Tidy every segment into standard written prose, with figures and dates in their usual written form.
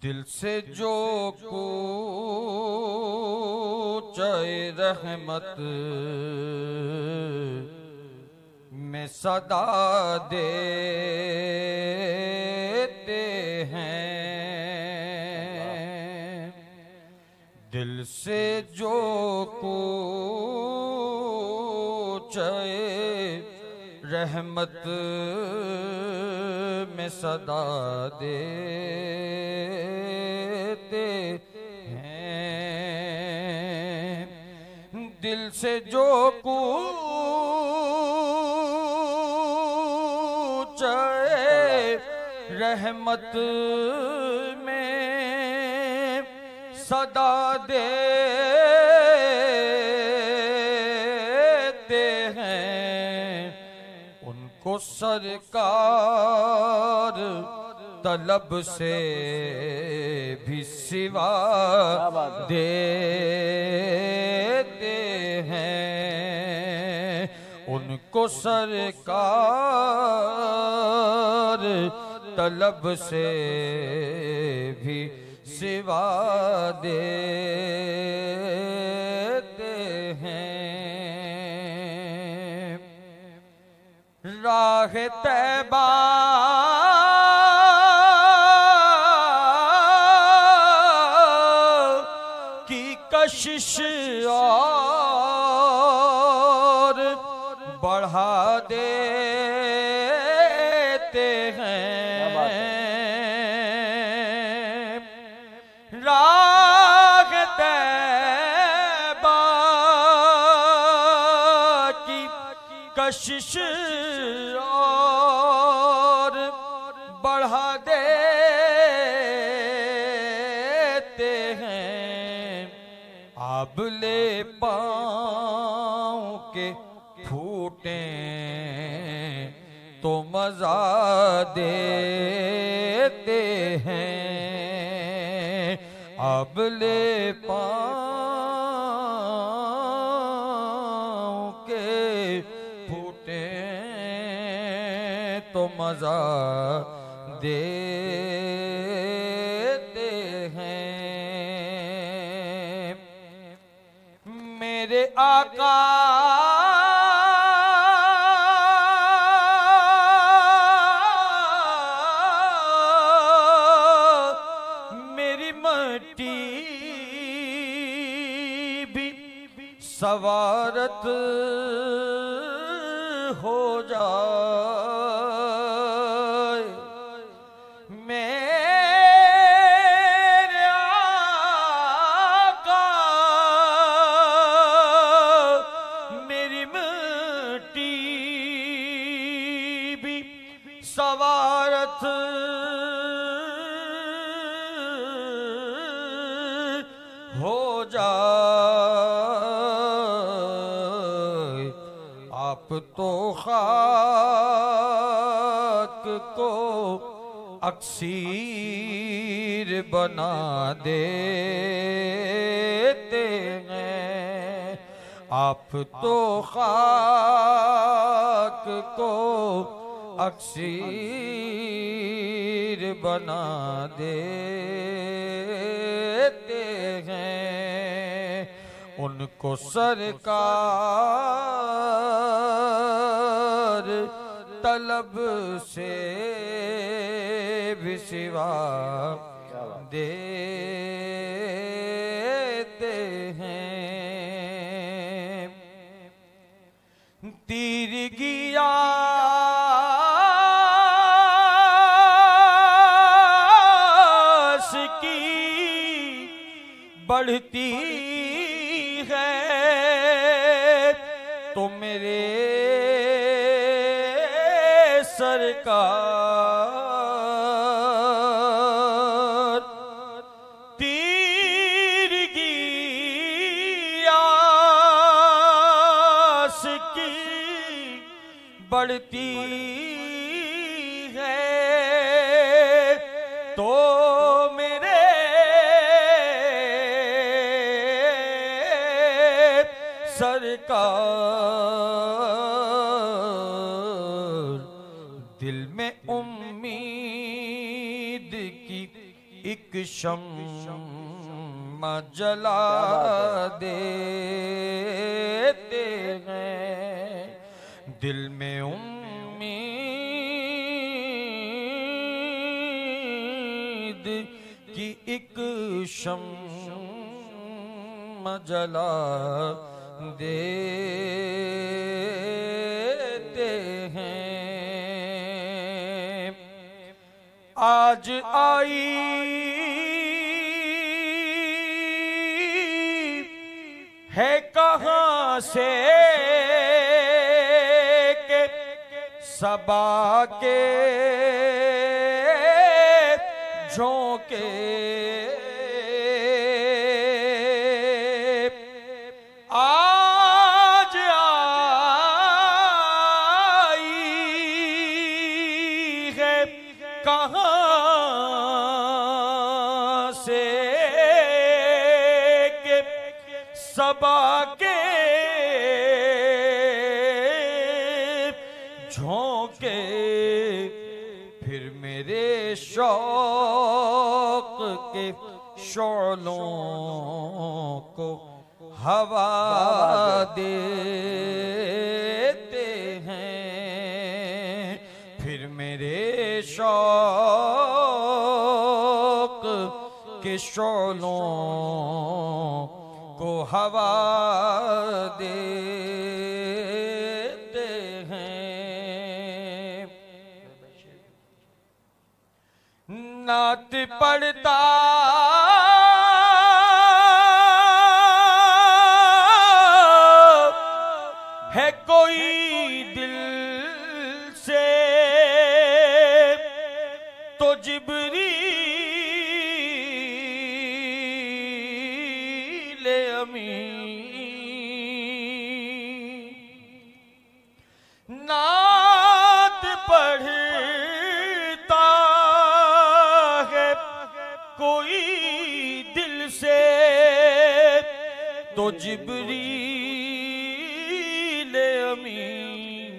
दिल से जो कूचे रहमत में सदा देते हैं। दिल से जो कूचे रहमत में सदा देते हैं। दिल से जो कूचे रहमत में सदा देते हैं, उनको सरकार तलब से भी सिवा देते हैं। उनको सरकार तलब से भी सिवा देते हैं। राह तैबा की कशिश और बढ़ा देते हैं। राह तैबा की कशिश और बढ़ा देते हैं। आबले पाँव के फूटे तो मजा देते हैं। आबले पाँव के फूटे तो मजा देते हैं। मेरे आका मेरी मट्टी भी सवारत हो जाए। मेरे आका मेरी मिट्टी भी सवारत हो जाए। आप तो खाक को अक्सीर बना देते हैं। आप तो खाक को अक्सीर बना देते हैं। उनको सरकार तलब से भी सिवा देते हैं। तीर गिया बढ़ती है तो मेरे सरकार तीर की आस की बढ़ती है तो मेरे सरकार दिल में उम्मीद की एक शम्मा जला देते हैं। दिल में उम्मीद की एक शम्मा जला देते हैं। आज आई है कहाँ से के सबा के झोंके, आज आई है कहाँ से के सबा के झोंके। फिर मेरे शौक के शोलों को हवा देते हैं। फिर मेरे शौक के शोलों को हवा देते हैं। नात पढ़ता है कोई दिल से तो जिब्रील अमीन नात पढ़ता है कोई दिल से तो जिब्रील अमीन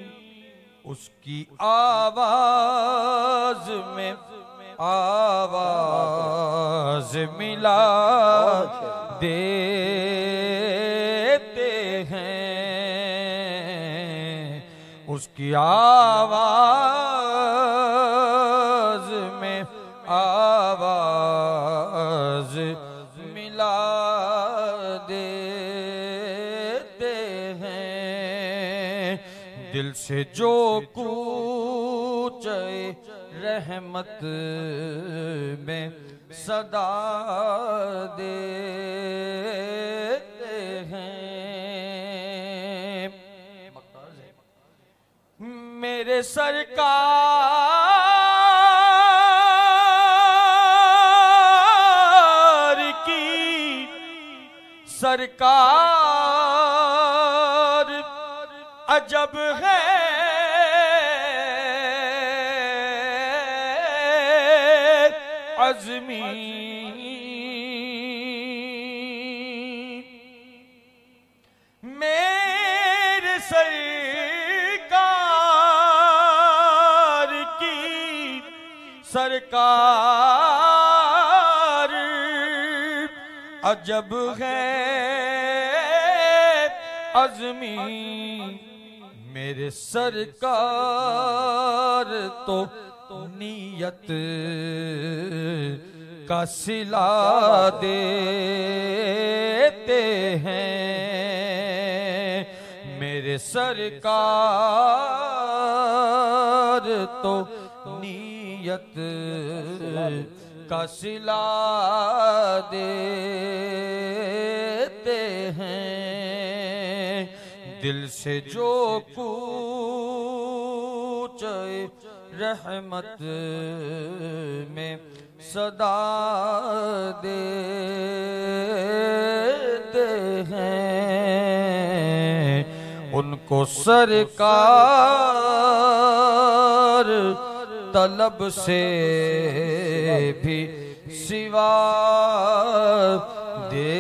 उसकी आवाज में आवाज मिला देते हैं। उसकी आवाज में आवाज मिला देते हैं। दिल से जो कूचे रहमत में सदा देते हैं। मेरे सरकार की सरकार अजब है। अज़मी मेरे सरकार की सरकार अजब है। अज़मी मेरे सरकार तो नियत का सिला देते हैं। मेरे सरकार तो नियत का सिला देते हैं। दिल से जो कूचे रहमत में सदा देते हैं। उनको सरकार तलब से भी सिवा दे